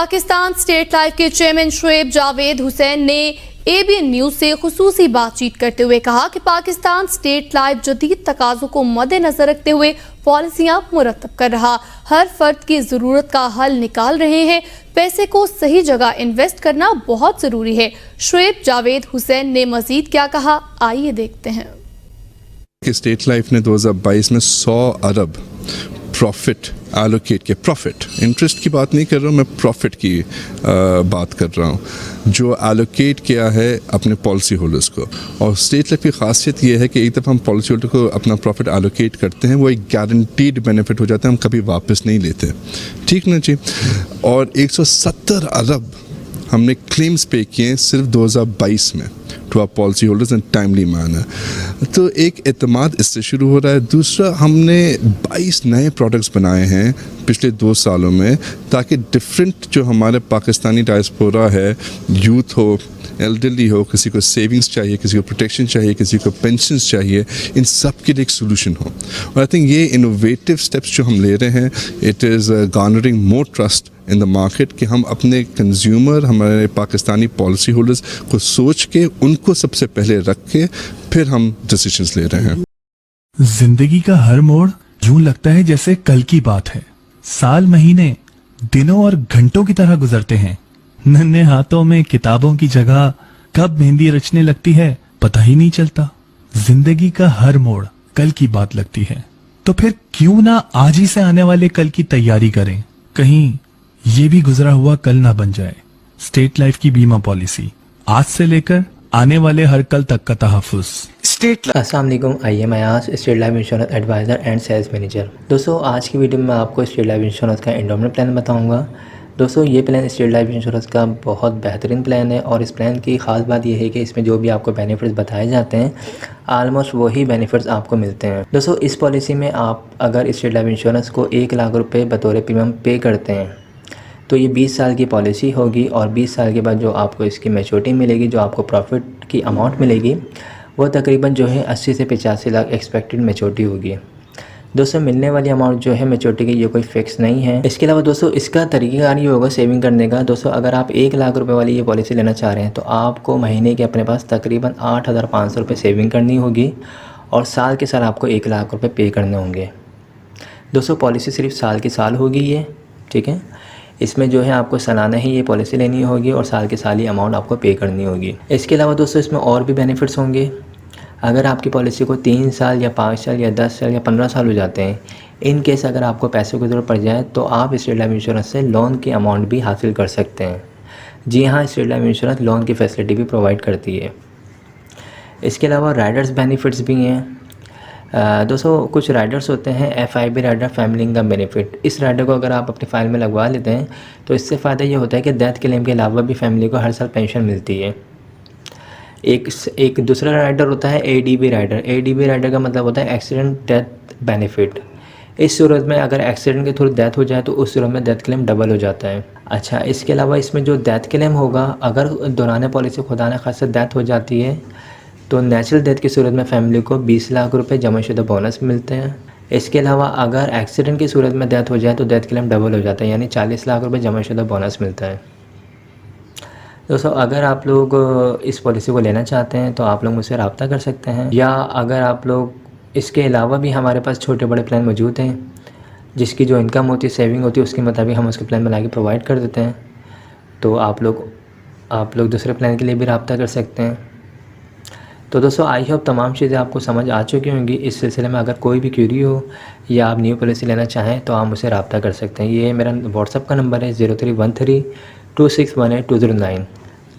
Pakistan state life के chairman Shoaib Javed Hussain ने ABN news से खुसूसी बातचीत करते हुए कहा कि पाकिस्तान स्टेट लाइफ जदीद तकाज़ों को मद्देनजर रखते हुए पॉलिसियां मुरतब कर रहा, हर फर्द की ज़रूरत का हल निकाल रहे हैं। पैसे को सही जगह इन्वेस्ट करना बहुत ज़रूरी है। शुएब जावेद हुसैन ने मजीद क्या कहा, आइए देखते हैं। स्टेट लाइफ ने 2022 में 100 अरब प्रॉफिट एलोकेट किया। प्रॉफिट, इंटरेस्ट की बात नहीं कर रहा हूँ मैं, प्रॉफिट की बात कर रहा हूँ, जो एलोकेट किया है अपने पॉलिसी होल्डर्स को। और स्टेट लाइफ की खासियत ये है कि एक दफ़ा हम पॉलिसी होल्डर को अपना प्रॉफिट एलोकेट करते हैं, वो एक गारंटीड बेनिफिट हो जाता है, हम कभी वापस नहीं लेते, ठीक ना जी। और 170 अरब हमने क्लेम्स पे किए सिर्फ 2022 में to our policy holders in timely manner. तो एक एतमाद इससे शुरू हो रहा है। दूसरा, हमने 22 नए प्रोडक्ट्स बनाए हैं पिछले 2 सालों में, ताकि डिफरेंट जो हमारे पाकिस्तानी डायस्पोरा है, यूथ हो, एल्डरली हो, किसी को सेविंग्स चाहिए, किसी को प्रोटेक्शन चाहिए, किसी को पेंशन्स चाहिए, इन सब के लिए एक सोल्यूशन हो। और आई थिंक ये इनोवेटिव स्टेप्स जो हम ले रहे हैं, it is garnering more trust in the market कि हम अपने कंज्यूमर, हमारे पाकिस्तानी पॉलिसी होल्डर्स को सोच के उनको सबसे पहले रख के फिर हम डिसीजंस ले रहे हैं। जिंदगी का हर मोड़ यूं लगता है जैसे कल की बात है। साल, महीने, दिनों और घंटों की तरह गुजरते हैं। नन्हे हाथों में किताबों की जगह कब मेहंदी रचने लगती है पता ही नहीं चलता। जिंदगी का हर मोड़ कल की बात लगती है, तो फिर क्यों ना आज ही से आने वाले कल की तैयारी करें, कहीं ये भी गुजरा हुआ कल ना बन जाए। स्टेट लाइफ की बीमा पॉलिसी, आज से लेकर आने वाले हर कल तक का तहफ़्फ़ुज़। अस्सलाम वालेकुम, I am Ayaz, State Life Insurance adviser and sales manager. दोस्तों, आज की वीडियो में आपको स्टेट लाइफ इंश्योरेंस का एंडोमेंट प्लान बताऊंगा। दोस्तों, ये प्लान स्टेट लाइफ इंश्योरेंस का बहुत बेहतरीन प्लान है और इस प्लान की ख़ास बात यह है कि इसमें जो भी आपको बेनिफिट्स बताए जाते हैं, आलमोस्ट वही बेनिफिट्स आपको मिलते हैं। दोस्तों, इस पॉलिसी में आप अगर स्टेट लाइफ इंश्योरेंस को 1 लाख रुपये बतौर प्रीमियम पे करते हैं तो ये 20 साल की पॉलिसी होगी और 20 साल के बाद जो आपको इसकी मैच्योरिटी मिलेगी, जो आपको प्रॉफिट की अमाउंट मिलेगी, वो तकरीबन जो है 80 से 85 लाख एक्सपेक्टेड मैच्योरिटी होगी। दोस्तों, मिलने वाली अमाउंट जो है मैच्योरिटी की, ये कोई फिक्स नहीं है। इसके अलावा दोस्तों, इसका तरीक़ाकार ये होगा सेविंग करने का। दोस्तों, अगर आप 1 लाख रुपए वाली ये पॉलिसी लेना चाह रहे हैं तो आपको महीने के अपने पास तकरीबन 8,500 रुपये सेविंग करनी होगी और साल के साल आपको 1 लाख रुपये पे करने होंगे। दोस्तों, पॉलिसी सिर्फ साल के साल होगी ये, ठीक है। इसमें जो है आपको सालाना ही ये पॉलिसी लेनी होगी और साल के साल ही अमाउंट आपको पे करनी होगी। इसके अलावा दोस्तों, इसमें और भी बेनिफिट्स होंगे। अगर आपकी पॉलिसी को 3 साल या 5 साल या 10 साल या 15 साल हो जाते हैं, इन केस अगर आपको पैसों की ज़रूरत पड़ जाए तो आप स्टेट लाइफ इंश्योरेंस से लोन की अमाउंट भी हासिल कर सकते हैं। जी हाँ, स्टेट लाइफ इंश्योरेंस लोन की फैसिलिटी भी प्रोवाइड करती है। इसके अलावा राइडर्स बेनिफिट्स भी हैं। दोस्तों, कुछ राइडर्स होते हैं FIB rider, family income benefit. इस राइडर को अगर आप अपनी फ़ाइल में लगवा लेते हैं तो इससे फ़ायदा ये होता है कि डेथ क्लेम के अलावा भी फैमिली को हर साल पेंशन मिलती है। एक दूसरा राइडर होता है ADB राइडर। ADB राइडर का मतलब होता है एक्सीडेंट डेथ बेनिफिट। इस सूरत में अगर एक्सीडेंट के थ्रू डेथ हो जाए तो उस सूरत में डेथ क्लेम डबल हो जाता है। अच्छा, इसके अलावा इसमें जो डेथ क्लेम होगा, अगर दौरान पॉलिसी खुदा न खास्ता डेथ हो जाती है तो नेचुरल डेथ की सूरत में फैमिली को 20 लाख रुपए जमाशुदा बोनस मिलते हैं। इसके अलावा अगर एक्सीडेंट की सूरत में डेथ हो जाए तो डेथ क्लेम डबल हो जाता है, यानी 40 लाख रुपए जमाशुदा बोनस मिलता है। दोस्तों, अगर आप लोग इस पॉलिसी को लेना चाहते हैं तो आप लोग मुझसे रब्ता कर सकते हैं, या अगर आप लोग इसके अलावा भी हमारे पास छोटे बड़े प्लान मौजूद हैं जिसकी जो इनकम होती है, सेविंग होती है, उसके मुताबिक हम उसके प्लान बना के प्रोवाइड कर देते हैं। तो आप लोग दूसरे प्लान के लिए भी रब्ता कर सकते हैं। तो दोस्तों, आई होप तमाम चीज़ें आपको समझ आ चुकी होंगी। इस सिलसिले में अगर कोई भी क्यूरी हो या आप न्यू पॉलिसी लेना चाहें तो आप मुझसे रब्ता कर सकते हैं। ये मेरा व्हाट्सअप का नंबर है 03132618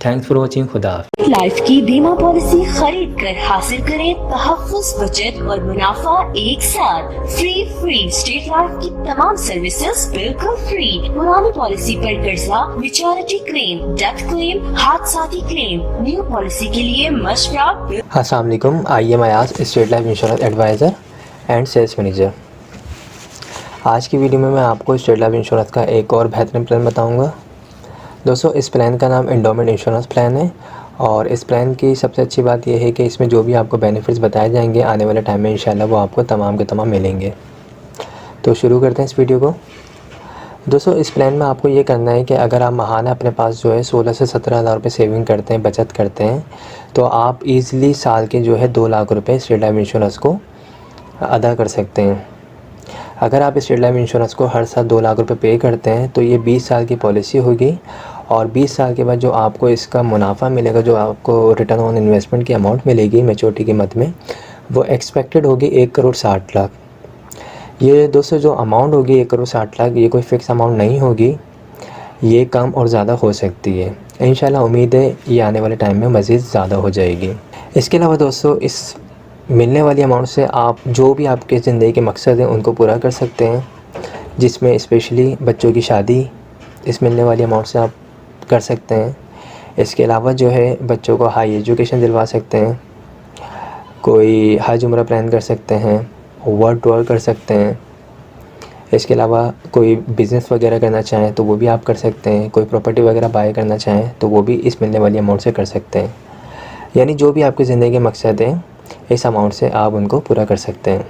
थैंक्स फॉर वॉचिंग। खुदा हाफ़िज़। लाइफ की बीमा पॉलिसी खरीद कर हासिल करें तहफ़्फ़ुज़, बचत और मुनाफा एक साथ। फ्री स्टेट लाइफ की तमाम सर्विसेज बिल्कुल फ्री। पुरानी पॉलिसी पर कर्जा, मैच्योरिटी क्लेम, डेथ क्लेम, हादसाती क्लेम, न्यू पॉलिसी के लिए मशवरा। अस्सलाम वालेकुम, I am Ayaz, State Life Insurance adviser and sales manager. आज की वीडियो में मैं आपको स्टेट लाइफ इंश्योरेंस का एक और बेहतरीन प्लान बताऊँगा। दोस्तों, इस प्लान का नाम एंडोमेंट इंश्योरेंस प्लान है और इस प्लान की सबसे अच्छी बात यह है कि इसमें जो भी आपको बेनिफिट्स बताए जाएंगे आने वाले टाइम में इंशाल्लाह वो आपको तमाम के तमाम मिलेंगे। तो शुरू करते हैं इस वीडियो को। दोस्तों इस प्लान में आपको ये करना है कि अगर आप माहाना अपने पास जो है 16 से 17 हज़ार रुपये सेविंग करते हैं, बचत करते हैं, तो आप ईज़िली साल के जो है 2 लाख रुपए स्टेट लाइफ इंश्योरेंस को अदा कर सकते हैं। अगर आप स्टेट लाइफ इंश्योरेंस को हर साल 2 लाख रुपए पे करते हैं तो ये 20 साल की पॉलिसी होगी और 20 साल के बाद जो आपको इसका मुनाफा मिलेगा, जो आपको रिटर्न ऑन इन्वेस्टमेंट की अमाउंट मिलेगी मैच्योरिटी की मद में, वो एक्सपेक्टेड होगी 1,60,00,000। ये दोस्तों जो अमाउंट होगी 1,60,00,000, ये कोई फ़िक्स अमाउंट नहीं होगी, ये कम और ज़्यादा हो सकती है। इंशाल्लाह उम्मीद है ये आने वाले टाइम में मज़ीद ज़्यादा हो जाएगी। इसके अलावा दोस्तों इस मिलने वाली अमाउंट से आप जो भी आपके ज़िंदगी के मकसद हैं उनको पूरा कर सकते हैं, जिसमें स्पेशली बच्चों की शादी इस मिलने वाली अमाउंट से आप कर सकते हैं। इसके अलावा जो है बच्चों को हाई एजुकेशन दिलवा सकते हैं, कोई हज उम्रा प्लान कर सकते हैं, वर्ल्ड टूर कर सकते हैं। इसके अलावा कोई बिज़नेस वगैरह करना चाहें तो वो भी आप कर सकते हैं, कोई प्रॉपर्टी वगैरह बाय करना चाहें तो वो भी इस मिलने वाली अमाउंट से कर सकते हैं। यानी जो भी आपकी ज़िंदगी के मकसद हैं इस अमाउंट से आप उनको पूरा कर सकते हैं।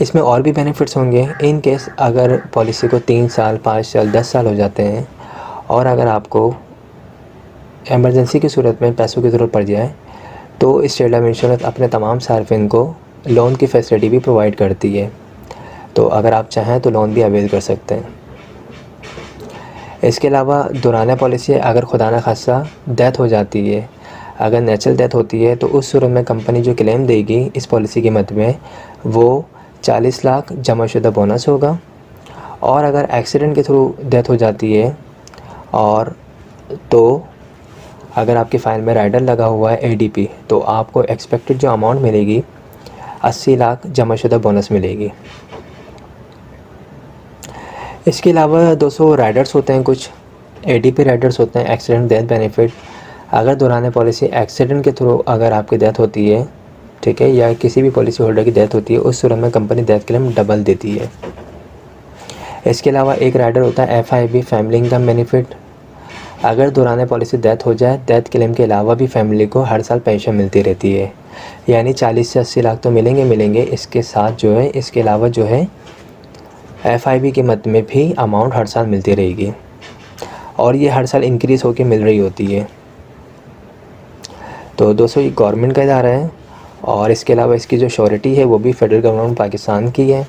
इसमें और भी बेनिफिट्स होंगे इन केस अगर पॉलिसी को 3 साल, 5 साल, 10 साल हो जाते हैं और अगर आपको एमरजेंसी की सूरत में पैसों की ज़रूरत पड़ जाए तो स्टेट लाइफ इंश्योरेंस अपने तमाम सार्फिन को लोन की फैसिलिटी भी प्रोवाइड करती है, तो अगर आप चाहें तो लोन भी अवेल कर सकते हैं। इसके अलावा दौरान पॉलिसी अगर खुदा न खास्ता डेथ हो जाती है, अगर नेचुरल डेथ होती है तो उस सूरत में कंपनी जो क्लेम देगी इस पॉलिसी की मद में वो 40 लाख जमाशुदा बोनस होगा। और अगर एक्सीडेंट के थ्रू डेथ हो जाती है और तो अगर आपकी फ़ाइल में राइडर लगा हुआ है ADP तो आपको एक्सपेक्टेड जो अमाउंट मिलेगी 80 लाख जमाशुदा बोनस मिलेगी। इसके अलावा 200 राइडर्स होते हैं, कुछ ADP राइडर्स होते हैं, एक्सीडेंट डेथ बेनिफिट। अगर दौरान पॉलिसी एक्सीडेंट के थ्रू अगर आपकी डेथ होती है, ठीक है, या किसी भी पॉलिसी होल्डर की डेथ होती है, उस सूरत में कंपनी डेथ क्लेम डबल देती है। इसके अलावा एक राइडर होता है FIB फैमिली इनकम बेनिफिट। अगर दौरान पॉलिसी डेथ हो जाए, डेथ क्लेम के अलावा भी फैमिली को हर साल पेंशन मिलती रहती है, यानी 40 से 80 लाख तो मिलेंगे। इसके साथ जो है इसके अलावा जो है FIB की मद में भी अमाउंट हर साल मिलती रहेगी और ये हर साल इंक्रीज़ होकर मिल रही होती है। तो दोस्तों ये गवर्नमेंट का इदारा है और इसके अलावा इसकी जो श्योरिटी है वो भी फेडरल गवर्नमेंट पाकिस्तान की है।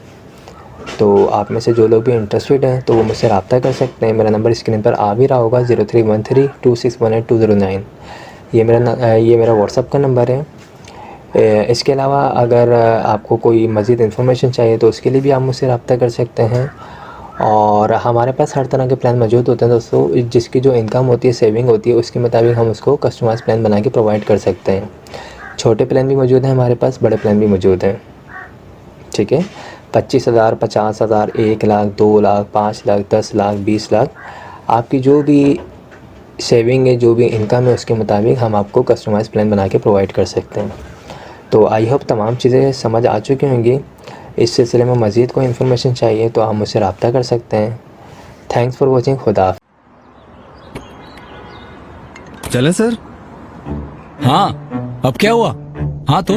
तो आप में से जो लोग भी इंटरेस्टेड हैं तो वो मुझसे रब्ता कर सकते हैं। मेरा नंबर स्क्रीन पर आ भी रहा होगा 03132618 ये मेरा व्हाट्सअप का नंबर है। इसके अलावा अगर आपको कोई मज़ीद इन्फॉर्मेशन चाहिए तो उसके लिए भी आप मुझसे रब्ता कर सकते हैं। और हमारे पास हर तरह के प्लान मौजूद होते हैं दोस्तों, जिसकी जो इनकम होती है, सेविंग होती है, उसके मुताबिक हम उसको कस्टमाइज प्लान बना के प्रोवाइड कर सकते हैं। छोटे प्लान भी मौजूद हैं हमारे पास, बड़े प्लान भी मौजूद हैं, ठीक है। 25,000, 50,000, 1 लाख, 2 लाख, 5 लाख, 10 लाख, 20 लाख, आपकी जो भी सेविंग है, जो भी इनकम है, उसके मुताबिक हम आपको कस्टमाइज प्लान बना के प्रोवाइड कर सकते हैं। तो आई होप तमाम चीज़ें समझ आ चुकी होंगी। इस सिलसिले में मज़ीद कोई इन्फॉर्मेशन चाहिए तो आप मुझसे रब्ता कर सकते हैं। Thanks for watching. खुदा। चले सर? हाँ, अब क्या हुआ? हाँ तो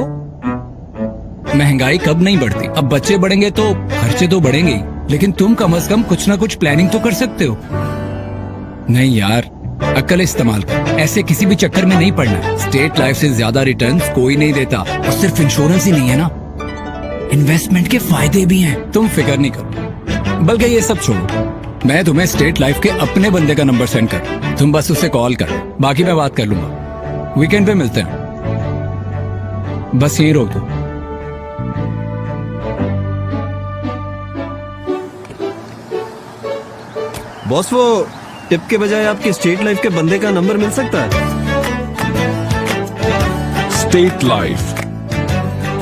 महंगाई कब नहीं बढ़ती, अब बच्चे बढ़ेंगे तो खर्चे तो बढ़ेंगे ही, लेकिन तुम कम से कम कुछ ना कुछ प्लानिंग तो कर सकते हो। नहीं यार, अक्ल इस्तेमाल कर, ऐसे किसी भी चक्कर में नहीं पड़ना। स्टेट लाइफ से ज्यादा रिटर्न्स कोई नहीं देता, और सिर्फ इंश्योरेंस ही नहीं है ना, इन्वेस्टमेंट के फायदे भी हैं। तुम फिक्र नहीं करो, बल्कि ये सब छोड़ो, मैं तुम्हें स्टेट लाइफ के अपने बंदे का नंबर सेंड कर, तुम बस उसे कॉल कर, बाकी मैं बात कर लूंगा। वीकेंड पे मिलते हैं, बस यही रोक दो। बॉस, वो टिप के बजाय आपके स्टेट लाइफ के बंदे का नंबर मिल सकता है? स्टेट लाइफ,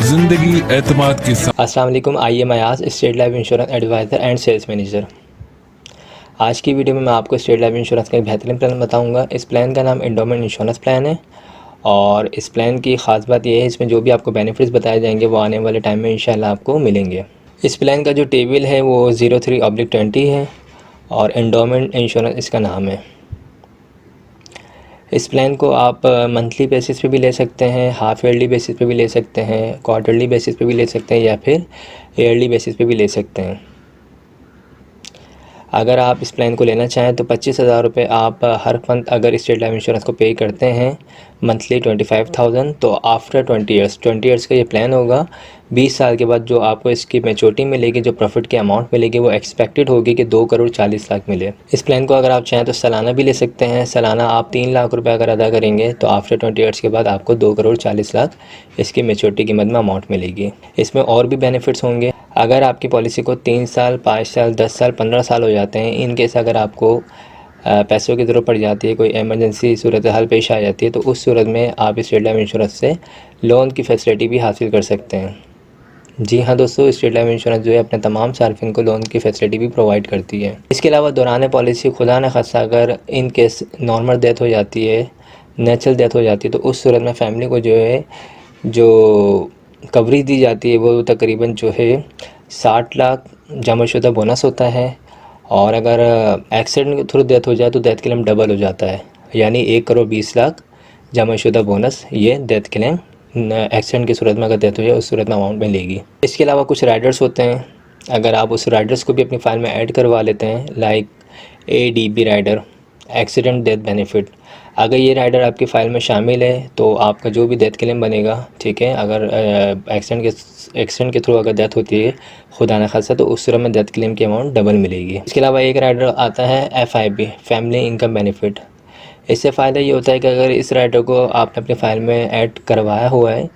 जिंदगी एतमाद के साथ। अस्सलाम वालेकुम, आइए मैं आज State Life Insurance adviser and sales manager. आज की वीडियो में मैं आपको स्टेट लाइफ इंश्योरेंस का एक बेहतरीन प्लान बताऊंगा। इस प्लान का नाम एंडोमेंट इंश्योरेंस प्लान है और इस प्लान की ख़ास बात यह है, इसमें जो भी आपको बेनिफिट्स बताए जाएंगे वो आने वाले टाइम में इंशाल्लाह आपको मिलेंगे। इस प्लान का जो टेबल है वो 03/20 है और एंडोमेंट इंश्योरेंस इसका नाम है। इस प्लान को आप मंथली बेसिस पे भी ले सकते हैं, हाफ ईयरली बेसिस पे भी ले सकते हैं, क्वार्टरली बेसिस पे भी ले सकते हैं या फिर ईयरली बेसिस पे भी ले सकते हैं। अगर आप इस प्लान को लेना चाहें तो 25,000 रुपये आप हर मंथ अगर स्टेट लाइफ इंश्योरेंस को पे करते हैं मंथली 25,000, तो आफ्टर 20 ईयर्स का ये प्लान होगा। 20 साल के बाद जो आपको इसकी मैच्योरिटी मिलेगी, जो प्रॉफिट की अमाउंट मिलेगी, वो एक्सपेक्टेड होगी कि 2,40,00,000 मिले। इस प्लान को अगर आप चाहें तो सालाना भी ले सकते हैं। सालाना आप 3 लाख रुपये अगर अदा करेंगे तो आफ्टर 20 ईयर्स के बाद आपको 2,40,00,000 इसकी मैच्योरिटी कीमत में अमाउंट मिलेगी। इसमें और भी बेनिफिट्स होंगे। अगर आपकी पॉलिसी को 3 साल, 5 साल, 10 साल, 15 साल हो जाते हैं, इन केस अगर आपको पैसों की ज़रूरत पड़ जाती है, कोई एमरजेंसी सूरत हाल पेश आ जाती है, तो उस सूरत में आप स्टेट लाइफ इंश्योरेंस से लोन की फैसिलिटी भी हासिल कर सकते हैं। जी हाँ दोस्तों, स्टेट लाइफ इंश्योरेंस जो है अपने तमाम सार्फिन को लोन की फैसिलिटी भी प्रोवाइड करती है। इसके अलावा दौरान पॉलिसी खुदा न खास्ता अगर इन केस नॉर्मल डेथ हो जाती है, नेचुरल डेथ हो जाती है, तो उस सूरत में फैमिली को जो है जो कवरेज दी जाती है वो तकरीबन जो है 60 लाख जमाशुदा बोनस होता है। और अगर एक्सीडेंट के थ्रू डेथ हो जाए तो डेथ क्लेम डबल हो जाता है, यानी 1,20,00,000 जमाशुदा बोनस ये डेथ क्लेम एक्सीडेंट की सूरत में अगर डेथ हो जाए उस सूरत में अमाउंट मिलेगी। इसके अलावा कुछ राइडर्स होते हैं, अगर आप उस राइडर्स को भी अपनी फ़ाइल में ऐड करवा लेते हैं, like ADB rider, accident death benefit, अगर ये राइडर आपकी फ़ाइल में शामिल है तो आपका जो भी डेथ क्लेम बनेगा, ठीक है, अगर एक्सीडेंट के थ्रू अगर डेथ होती है खुदा न खास्ता, तो उस सूरत में डेथ क्लेम की अमाउंट डबल मिलेगी। इसके अलावा एक राइडर आता है FIB, फैमिली इनकम बेनिफिट। इससे फ़ायदा ये होता है कि अगर इस राइडर को आपने अपनी फ़ाइल में ऐड करवाया हुआ है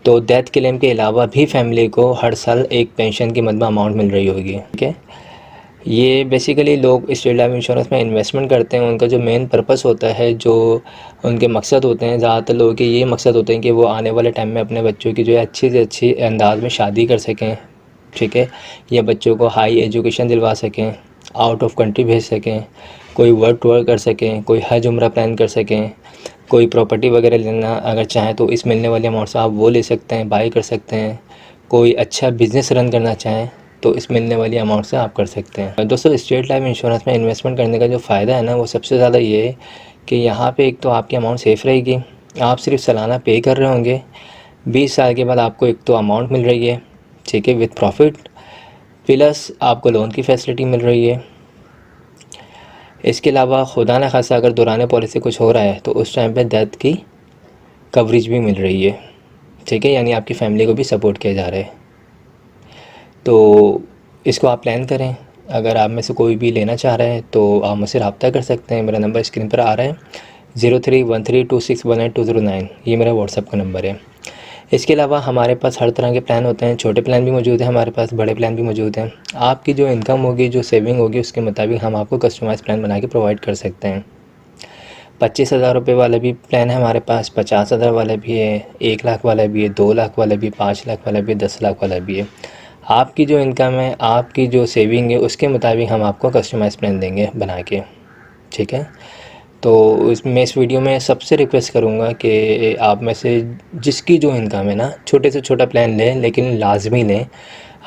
तो डेथ क्लेम के अलावा भी फैमिली को हर साल एक पेंशन की मद में अमाउंट मिल रही होगी, ठीक है। ये बेसिकली लोग स्टेट लाइफ इंश्योरेंस में इन्वेस्टमेंट करते हैं, उनका जो मेन पर्पस होता है, जो उनके मकसद होते हैं, ज़्यादातर लोगों के ये मकसद होते हैं कि वो आने वाले टाइम में अपने बच्चों की जो है अच्छी से अच्छी अंदाज में शादी कर सकें, ठीक है, या बच्चों को हाई एजुकेशन दिलवा सकें, आउट ऑफ कंट्री भेज सकें, कोई वर्क टूर कर सकें, कोई हज उम्रा प्लान कर सकें, कोई प्रॉपर्टी वगैरह लेना अगर चाहें तो इस मिलने वाली अमाउंट से आप वो ले सकते हैं, बाई कर सकते हैं। कोई अच्छा बिज़नेस रन करना चाहें तो इस मिलने वाली अमाउंट से आप कर सकते हैं। दोस्तों, स्टेट लाइफ इंश्योरेंस में इन्वेस्टमेंट करने का जो फ़ायदा है ना, वो सबसे ज़्यादा ये है कि यहाँ पे एक तो आपकी अमाउंट सेफ़ रहेगी, आप सिर्फ सालाना पे कर रहे होंगे, 20 साल के बाद आपको एक तो अमाउंट मिल रही है, ठीक है, विथ प्रॉफिट, प्लस आपको लोन की फैसिलिटी मिल रही है। इसके अलावा खुदा न खास्ता अगर दौरान पॉलिसी कुछ हो रहा है तो उस टाइम पे डेथ की कवरेज भी मिल रही है, ठीक है, यानी आपकी फैमिली को भी सपोर्ट किया जा रहा है। तो इसको आप प्लान करें। अगर आप में से कोई भी लेना चाह रहे हैं तो आप मुझसे रब्ता कर सकते हैं। मेरा नंबर स्क्रीन पर आ रहा है 0313261829, ये मेरा व्हाट्सएप का नंबर है। इसके अलावा हमारे पास हर तरह के प्लान होते हैं, छोटे प्लान भी मौजूद हैं हमारे पास, बड़े प्लान भी मौजूद हैं। आपकी जो इनकम होगी, जो सेविंग होगी, उसके मुताबिक हम आपको कस्टमाइज प्लान बना के प्रोवाइड कर सकते हैं। 25,000 रुपये वाला भी प्लान है हमारे पास, 50,000 वाला भी है, 1 लाख वाला भी है, 2 लाख वाला भी, 5 लाख वाला भी, 10 लाख वाला भी है। आपकी जो इनकम है, आपकी जो सेविंग है, उसके मुताबिक हम आपको कस्टमाइज प्लान देंगे बना के, ठीक है। तो इस वीडियो में सबसे रिक्वेस्ट करूँगा कि आप में से जिसकी जो इनकम है ना, छोटे से छोटा प्लान लें, लेकिन लाजमी लें।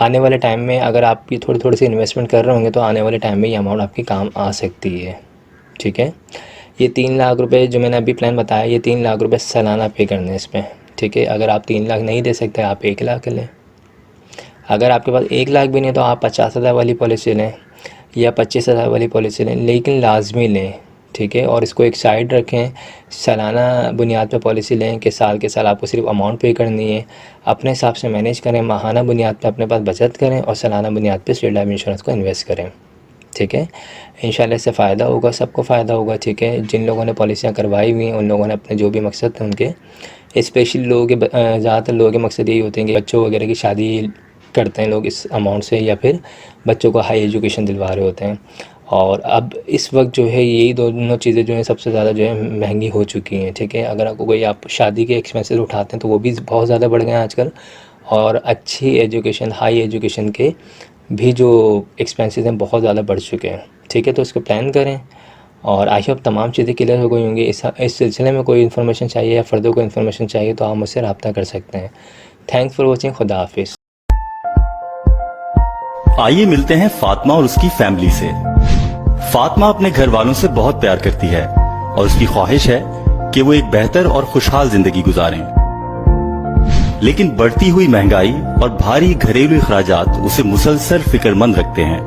आने वाले टाइम में अगर आप ये थोड़ी सी इन्वेस्टमेंट कर रहे होंगे तो आने वाले टाइम में ये अमाउंट आपकी काम आ सकती है, ठीक है। ये 3 लाख रुपए जो मैंने अभी प्लान बताया, ये 3 लाख रुपए सालाना पे करने हैं इसमें, ठीक है। अगर आप 3 लाख नहीं दे सकते, आप 1 लाख लें। अगर आपके पास 1 लाख भी नहीं तो आप 50,000 वाली पॉलिसी लें या 25,000 वाली पॉलिसी लें, लेकिन लाजमी लें, ठीक है। और इसको एक साइड रखें, सालाना बुनियाद पे पॉलिसी लें कि साल के साल आपको सिर्फ अमाउंट पे करनी है, अपने हिसाब से मैनेज करें, माहाना बुनियाद पे अपने पास बचत करें और सालाना बुनियाद पे स्टेट लाइफ इंश्योरेंस को इन्वेस्ट करें, ठीक है। इंशाल्लाह इससे फ़ायदा होगा, सबको फ़ायदा होगा, ठीक है। जिन लोगों ने पॉलिसियाँ करवाई हुई हैं उन लोगों ने अपने जो भी मकसद थे उनके, स्पेशली लोगों के ज़्यादातर लोगों के मकसद यही होते हैं कि बच्चों वगैरह की शादी करते हैं लोग इस अमाउंट से, या फिर बच्चों को हाई एजुकेशन दिलवा रहे होते हैं। और अब इस वक्त जो है यही दोनों चीज़ें जो हैं सबसे ज़्यादा जो है महंगी हो चुकी हैं, ठीक है। अगर आपको कोई आप शादी के एक्सपेंसेस उठाते हैं तो वो भी बहुत ज़्यादा बढ़ गए हैं आजकल, और अच्छी एजुकेशन, हाई एजुकेशन के भी जो एक्सपेंसेस हैं बहुत ज़्यादा बढ़ चुके हैं, ठीक है। तो इसको प्लान करें और आई होप तमाम चीज़ें क्लियर हो गई होंगी। इस सिलसिले में कोई इन्फॉर्मेशन चाहिए या फर्दर कोई इन्फॉर्मेशन चाहिए तो आप मुझसे रब्ता कर सकते हैं। थैंक्स फॉर वॉचिंग, खुदा हाफिज़। आइए मिलते हैं फातिमा और उसकी फैमिली से। फातिमा अपने घर वालों से बहुत प्यार करती है और उसकी ख्वाहिश है कि वो एक बेहतर और खुशहाल जिंदगी गुजारें। लेकिन बढ़ती हुई महंगाई और भारी घरेलू अखराजात उसे मुसलसल फिक्रमंद रखते हैं।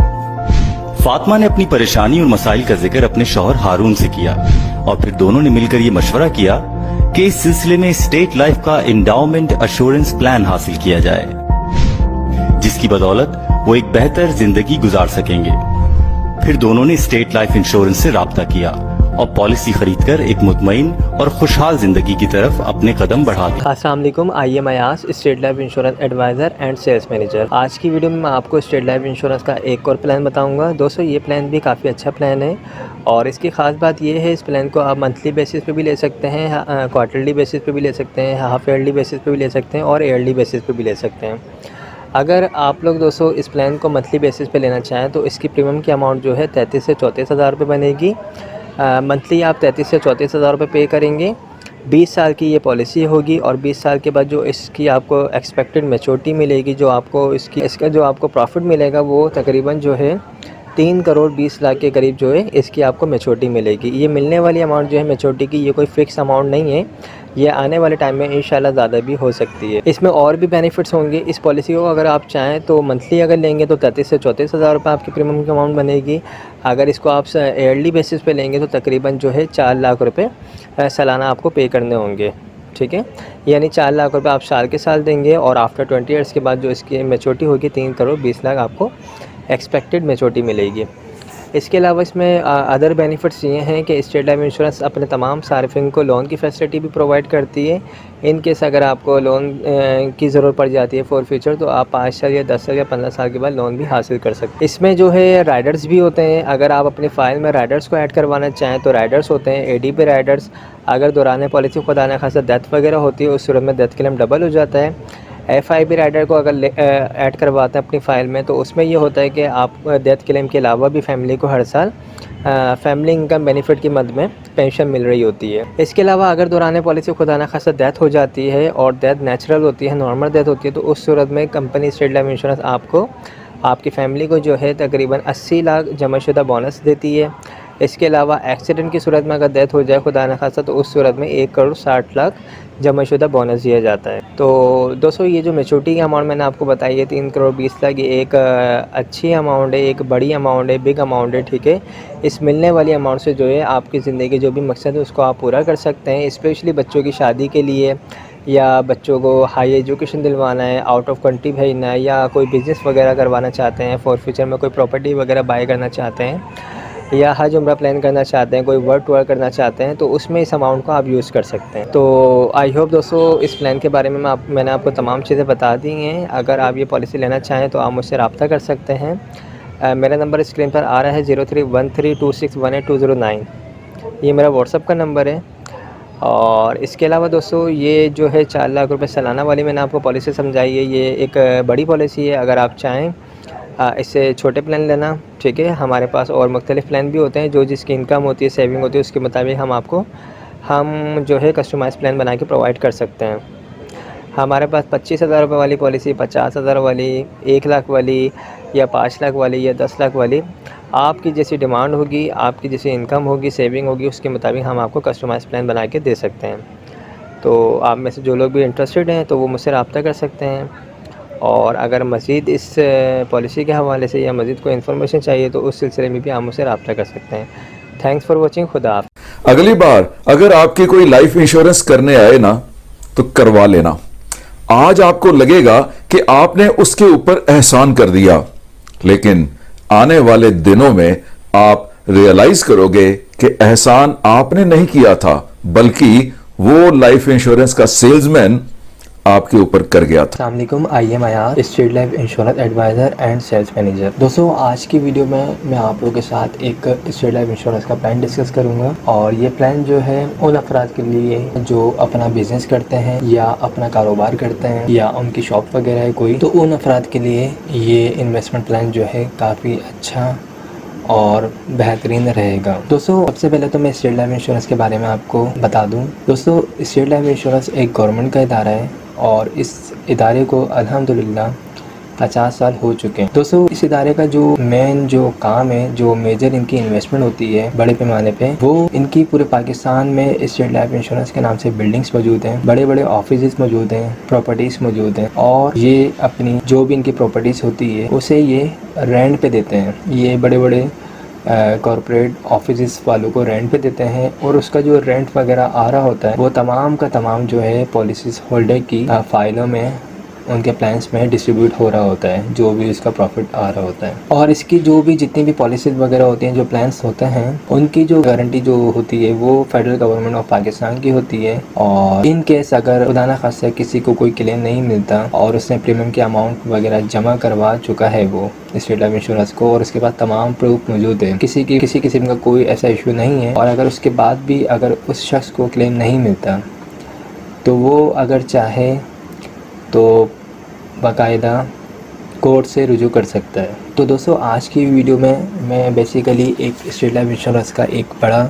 फातिमा ने अपनी परेशानी और मसाइल का जिक्र अपने शौहर हारून से किया और फिर दोनों ने मिलकर ये मशवरा किया कि इस सिलसिले में स्टेट लाइफ का इंडाउमेंट अश्योरेंस प्लान हासिल किया जाए, जिसकी बदौलत वो एक बेहतर जिंदगी गुजार सकेंगे। फिर दोनों ने स्टेट लाइफ इंश्योरेंस से राब्ता किया और पॉलिसी खरीदकर एक मुतमईन और खुशहाल जिंदगी की तरफ अपने कदम बढ़ा दिए। अस्सलाम वालेकुम, I am Ayas, State Life Insurance adviser and sales manager. आज की वीडियो में मैं आपको स्टेट लाइफ इंश्योरेंस का एक और प्लान बताऊंगा। दोस्तों ये प्लान भी काफ़ी अच्छा प्लान है और इसकी ख़ास बात ये है, इस प्लान को आप मंथली बेसिस पे भी ले सकते हैं, क्वार्टरली बेसिस पे भी ले सकते हैं, हाफ ईयरली बेसिस पे भी ले सकते हैं और ईयरली बेसिस पे भी ले सकते हैं। अगर आप लोग दोस्तों इस प्लान को मंथली बेसिस पे लेना चाहें तो इसकी प्रीमियम की अमाउंट जो है 33 से 34 हज़ार रुपये बनेगी। मंथली आप 33 से 34 हज़ार रुपये पे करेंगे। 20 साल की ये पॉलिसी होगी और 20 साल के बाद जो इसकी आपको एक्सपेक्टेड मैच्योरिटी मिलेगी, जो आपको इसका जो आपको प्रॉफिट मिलेगा वो तकरीबन जो है 3 करोड़ 20 लाख के करीब जो है इसकी आपको मैच्योरिटी मिलेगी। ये मिलने वाली अमाउंट जो है मैच्योरिटी की, ये कोई फ़िक्स अमाउंट नहीं है, ये आने वाले टाइम में इंशाल्लाह ज़्यादा भी हो सकती है। इसमें और भी बेनिफिट्स होंगे। इस पॉलिसी को अगर आप चाहें तो मंथली अगर लेंगे तो 33 से 34 हज़ार रुपये आपकी प्रीमियम की अमाउंट बनेगी। अगर इसको आप ईयरली बेसिस पे लेंगे तो तकरीबन जो है 4 लाख रुपये सालाना आपको पे करने होंगे। ठीक है, यानी 4 लाख रुपये आप साल के साल देंगे और आफ्टर 20 ईयर्स के बाद जो इसकी मैच्योरिटी होगी 3 करोड़ 20 लाख आपको एक्सपेक्टेड मैच्योरिटी मिलेगी। इसके अलावा इसमें अदर बेनिफिट्स ये हैं कि स्टेट लाइफ इंश्योरेंस अपने तमाम सार्फिन को लोन की फैसिलिटी भी प्रोवाइड करती है। इन केस अगर आपको लोन की ज़रूरत पड़ जाती है फॉर फ्यूचर तो आप 5 साल या 10 साल या 15 साल के बाद लोन भी हासिल कर सकते हैं। इसमें जो है राइडर्स भी होते हैं। अगर आप अपनी फ़ाइल में राइडर्स को ऐड करवाना चाहें तो राइडर्स होते हैं, ADP राइडर्स। अगर दौरान पॉलिसी खुदा न खासा डेथ वगैरह होती है उस सूरत में डेथ क्लेम डबल हो जाता है। FIB राइडर को अगर ऐड करवाते हैं अपनी फ़ाइल में तो उसमें ये होता है कि आप डेथ क्लेम के अलावा भी फैमिली को हर साल फैमिली इनकम बेनिफिट की मद में पेंशन मिल रही होती है। इसके अलावा अगर दौरान पॉलिसी खुदा न खासा डेथ हो जाती है और डेथ नेचुरल होती है, नॉर्मल डेथ होती है, तो उस सूरत में कंपनी स्टेट लाइफ इंश्योरेंस आपको आपकी फ़ैमिली को जो है तकरीबन 80 लाख जमाशुदा बोनस देती है। इसके अलावा एक्सीडेंट की सूरत में अगर डेथ हो जाए खुदा न खासा तो उस सूरत में 1 करोड़ 60 लाख जमाशुदा बोनस दिया जाता है। तो दोस्तों ये जो मैच्योरिटी की अमाउंट मैंने आपको बताई है 3 करोड़ 20 लाख, ये एक अच्छी अमाउंट है, एक बड़ी अमाउंट है, बिग अमाउंट है। ठीक है, इस मिलने वाली अमाउंट से जो है आपकी ज़िंदगी के जो भी मकसद है उसको आप पूरा कर सकते हैं। स्पेशली बच्चों की शादी के लिए या बच्चों को हाई एजुकेशन दिलवाना है, आउट ऑफ कंट्री भेजना है या कोई बिज़नेस वगैरह करवाना चाहते हैं, फॉर फ्यूचर में कोई प्रॉपर्टी वगैरह बाय करना चाहते हैं या हज उम्रा प्लान करना चाहते हैं, कोई वर्क टूर करना चाहते हैं तो उसमें इस अमाउंट को आप यूज़ कर सकते हैं। तो आई होप दोस्तों इस प्लान के बारे में मैंने आपको तमाम चीज़ें बता दी हैं। अगर आप ये पॉलिसी लेना चाहें तो आप मुझसे रब्ता कर सकते हैं। मेरा नंबर स्क्रीन पर आ रहा है 031326182009, ये मेरा व्हाट्सअप का नंबर है। और इसके अलावा दोस्तों ये जो है 4 लाख रुपये सालाना वाली मैंने आपको पॉलिसी समझाई है, ये एक बड़ी पॉलिसी है। अगर आप चाहें इससे छोटे प्लान लेना, ठीक है, हमारे पास और मुख्तलिफ़ प्लान भी होते हैं जो जिसकी इनकम होती है, सेविंग होती है, उसके मुताबिक हम जो है कस्टमाइज़ प्लान बना के प्रोवाइड कर सकते हैं। हमारे पास 25 हज़ार रुपये वाली पॉलिसी, 50 हज़ार वाली, 1 लाख वाली या 5 लाख वाली या 10 लाख वाली, आपकी जैसी डिमांड होगी, आपकी जैसी इनकम होगी, सेविंग होगी, उसके मुताबिक हम आपको कस्टमाइज़ प्लान बना के दे सकते हैं। तो आप में से जो लोग भी इंटरेस्टेड हैं तो वो मुझसे रब्ता कर सकते हैं। और अगर मज़ीद इस पॉलिसी के हवाले से या मज़ीद कोई इन्फॉर्मेशन चाहिए तो उस सिलसिले में भी आप मुझसे रब्ता कर सकते हैं। Thanks for watching. खुदा हाफ़िज़। अगली बार अगर आपकी कोई लाइफ इंश्योरेंस करने आए ना तो करवा लेना। आज आपको लगेगा कि आपने उसके ऊपर एहसान कर दिया, लेकिन आने वाले दिनों में आप रियलाइज करोगे कि एहसान आपने नहीं किया था बल्कि वो लाइफ इंश्योरेंस का सेल्समैन आपके ऊपर कर गया था। अस्सलाम वालेकुम, I am Ayas, State Life Insurance adviser and sales manager. दोस्तों आज की वीडियो में मैं आप लोगों के साथ एक स्टेट लाइफ इंश्योरेंस का प्लान डिस्कस करूंगा और ये प्लान जो है उन अफराद के लिए जो अपना बिजनेस करते हैं या अपना कारोबार करते हैं या उनकी शॉप वगैरह है कोई, तो उन अफराद के लिए ये इन्वेस्टमेंट प्लान जो है काफ़ी अच्छा और बेहतरीन रहेगा। दोस्तों सबसे पहले तो मैं स्टेट लाइफ इंश्योरेंस के बारे में आपको बता दूं। दोस्तों स्टेट लाइफ इंश्योरेंस एक गवर्नमेंट का इदारा है और इस इदारे को अल्हम्दुलिल्लाह 50 साल हो चुके हैं। दोस्तों इस इदारे का जो मेन जो काम है, जो मेजर इनकी इन्वेस्टमेंट होती है बड़े पैमाने पे, वो इनकी पूरे पाकिस्तान में स्टेट लाइफ इंश्योरेंस के नाम से बिल्डिंग्स मौजूद हैं, बड़े बड़े ऑफिस मौजूद हैं, प्रॉपर्टीज मौजूद हैं, और ये अपनी जो भी इनकी प्रॉपर्टीज होती है उसे ये रेंट पे देते हैं। ये बड़े बड़े कॉरपोरेट ऑफिस वालों को रेंट पे देते हैं, और उसका जो रेंट वगैरह आ रहा होता है वो तमाम का तमाम जो है पॉलिसीज होल्डर की फाइलों में, उनके प्लान्स में डिस्ट्रीब्यूट हो रहा होता है, जो भी इसका प्रॉफिट आ रहा होता है। और इसकी जो भी जितनी भी पॉलिसीज वगैरह होती हैं, जो प्लान्स होते हैं, उनकी जो गारंटी जो होती है वो फेडरल गवर्नमेंट ऑफ पाकिस्तान की होती है। और इन केस अगर खुदा न खास्ता किसी को कोई क्लेम नहीं मिलता और उसने प्रीमियम की अमाउंट वगैरह जमा करवा चुका है वो स्टेट लाइफ इंश्योरेंस को, और उसके बाद तमाम प्रूफ मौजूद है, किसी किस्म का कोई ऐसा इशू नहीं है, और अगर उसके बाद भी अगर उस शख्स को क्लेम नहीं मिलता तो वो अगर चाहे तो बाकायदा कोर्ट से रुजू कर सकता है। तो दोस्तों आज की वीडियो में मैं बेसिकली एक स्टेट लाइफ इंश्योरेंस का एक बड़ा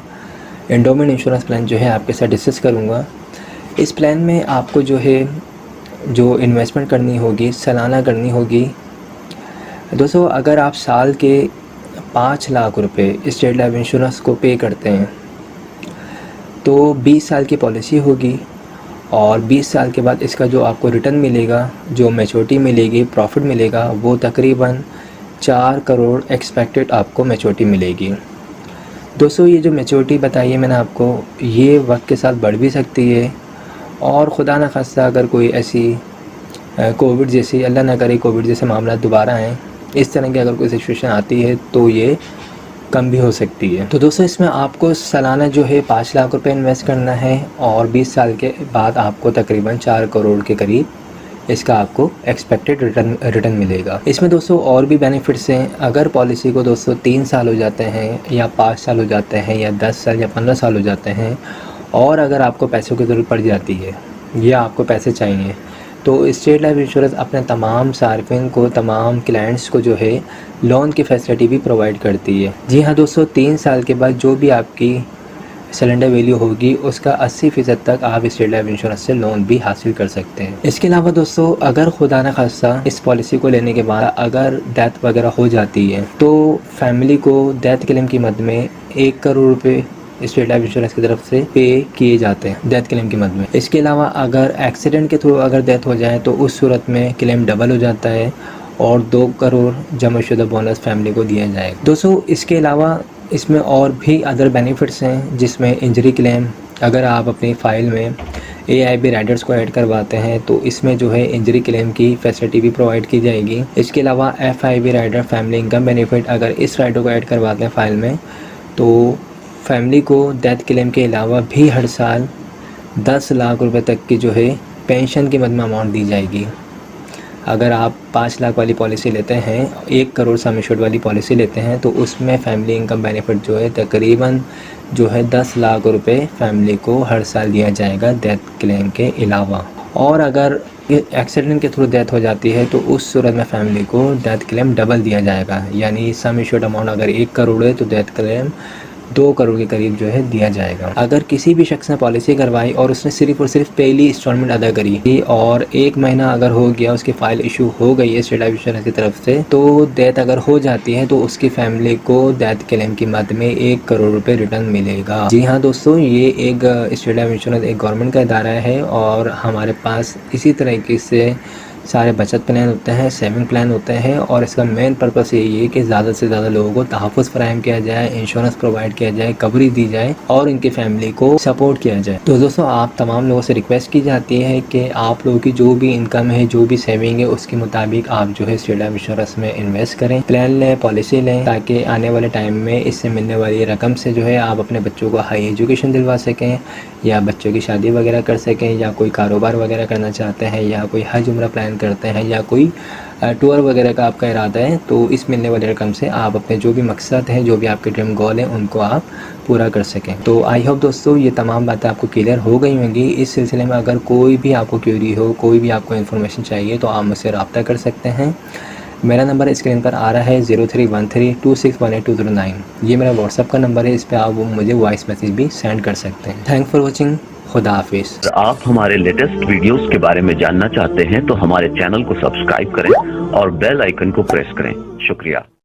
एंडोमेंट इंश्योरेंस प्लान जो है आपके साथ डिस्कस करूँगा। इस प्लान में आपको जो है जो इन्वेस्टमेंट करनी होगी, सालाना करनी होगी। दोस्तों अगर आप साल के 5 लाख रुपए स्टेट लाइफ इंश्योरेंस को पे करते हैं तो 20 साल की पॉलिसी होगी, और 20 साल के बाद इसका जो आपको रिटर्न मिलेगा, जो मैच्योरिटी मिलेगी, प्रॉफिट मिलेगा, वो तकरीबन 4 करोड़ एक्सपेक्टेड आपको मैच्योरिटी मिलेगी। दोस्तों ये जो मैच्योरिटी बताई है मैंने आपको, ये वक्त के साथ बढ़ भी सकती है, और ख़ुदा न खास्ता अगर कोई ऐसी कोविड जैसी, अल्लाह ना करे कोविड जैसे मामला दोबारा आएँ, इस तरह की अगर कोई सिचुएशन आती है तो ये कम भी हो सकती है। तो दोस्तों इसमें आपको सालाना जो है 5 लाख रुपए इन्वेस्ट करना है, और 20 साल के बाद आपको तकरीबन 4 करोड़ के करीब इसका आपको एक्सपेक्टेड रिटर्न मिलेगा। इसमें दोस्तों और भी बेनिफिट्स हैं। अगर पॉलिसी को दोस्तों 3 साल हो जाते हैं, या 5 साल हो जाते हैं, या 10 साल या 15 साल हो जाते हैं, और अगर आपको पैसों की ज़रूरत पड़ जाती है या आपको पैसे चाहिए, तो स्टेट लाइफ इंश्योरेंस अपने तमाम सार्फिन को, तमाम क्लाइंट्स को जो है लोन की फैसिलिटी भी प्रोवाइड करती है। जी हाँ दोस्तों, 3 साल के बाद जो भी आपकी सिलेंडर वैल्यू होगी उसका 80% तक आप स्टेट लाइफ इंश्योरेंस से लोन भी हासिल कर सकते हैं। इसके अलावा दोस्तों अगर खुदा न खास्ता इस पॉलिसी को लेने के बाद अगर डेथ वगैरह हो जाती है तो फैमिली को डेथ क्लेम की मद में 1 करोड़ रुपये स्टेट लाइफ इंश्योरेंस की तरफ से पे किए जाते हैं डेथ क्लेम की मद में। इसके अलावा अगर एक्सीडेंट के थ्रू अगर डेथ हो जाए तो उस सूरत में क्लेम डबल हो जाता है, और 2 करोड़ जमाशुदा बोनस फैमिली को दिया जाएगा। दोस्तों इसके अलावा इसमें और भी अदर बेनिफिट्स हैं, जिसमें इंजरी क्लेम, अगर आप अपनी फ़ाइल में AIB राइडर्स को ऐड करवाते हैं तो इसमें जो है इंजरी क्लेम की फैसिलिटी भी प्रोवाइड की जाएगी। इसके अलावा FIB rider family income benefit, अगर इस राइडर को ऐड करवाते हैं फ़ाइल में तो फैमिली को डेथ क्लेम के अलावा भी हर साल 10 लाख रुपए तक की जो है पेंशन की मद में अमाउंट दी जाएगी। अगर आप 5 लाख वाली पॉलिसी लेते हैं, 1 करोड़ सम एश्योर्ड वाली पॉलिसी लेते हैं, तो उसमें फैमिली इनकम बेनिफिट जो है तकरीबन जो है 10 लाख रुपए फैमिली को हर साल दिया जाएगा डेथ क्लेम के अलावा। और अगर एक्सीडेंट के थ्रू डेथ हो जाती है तो उस सूरत में फैमिली को डेथ क्लेम डबल दिया जाएगा, यानी सम एश्योर्ड अमाउंट अगर 1 करोड़ है तो डेथ क्लेम 2 करोड़ के करीब जो है दिया जाएगा। अगर किसी भी शख्स ने पॉलिसी करवाई और उसने सिर्फ और सिर्फ पहली इंस्टॉलमेंट अदा करी और 1 महीना अगर हो गया, उसकी फ़ाइल इशू हो गई है स्टेट लाइफ इंश्योरेंस की तरफ से, तो डेथ अगर हो जाती है तो उसकी फैमिली को डेथ क्लेम की मद में 1 करोड़ रुपए रिटर्न मिलेगा। जी हाँ दोस्तों, ये एक स्टेट लाइफ इंश्योरेंस एक गवर्नमेंट का इदारा है, और हमारे पास इसी तरीके से सारे बचत प्लान होते हैं, सेविंग प्लान होते हैं, और इसका मेन पर्पस यही है कि ज़्यादा से ज़्यादा लोगों को तहफ़्फ़ुज़ फराहम किया जाए, इंश्योरेंस प्रोवाइड किया जाए, कवरेज दी जाए और इनकी फैमिली को सपोर्ट किया जाए। तो दोस्तों आप तमाम लोगों से रिक्वेस्ट की जाती है कि आप लोगों की जो भी इनकम है, जो भी सेविंग है, उसके मुताबिक आप जो है स्टेट लाइफ इंश्योरेंस में इन्वेस्ट करें, प्लान लें, पॉलिसी लें, ताकि आने वाले टाइम में इससे मिलने वाली रकम से जो है आप अपने बच्चों को हाई एजुकेशन दिलवा सकें, या बच्चों की शादी वगैरह कर सकें, या कोई कारोबार वगैरह करना चाहते हैं, या कोई हज उम्रा प्लान करते हैं, या कोई टूर वगैरह का आपका इरादा है, तो इस मिलने वाली रकम से आप अपने जो भी मकसद हैं, जो भी आपके ड्रीम गोल हैं, उनको आप पूरा कर सकें। तो आई होप दोस्तों ये तमाम बातें आपको क्लियर हो गई होंगी। इस सिलसिले में अगर कोई भी आपको क्यूरी हो, कोई भी आपको इन्फॉर्मेशन चाहिए, तो आप मुझसे रब्ता कर सकते हैं। मेरा नंबर स्क्रीन पर आ रहा है 0313261829। ये मेरा व्हाट्सअप का नंबर है, इस पर आप मुझे वॉइस मैसेज भी सेंड कर सकते हैं। Thank for watching. खुदा हाफिज़। आप हमारे लेटेस्ट वीडियोस के बारे में जानना चाहते हैं तो हमारे चैनल को सब्सक्राइब करें और बेल आइकन को प्रेस करें। शुक्रिया।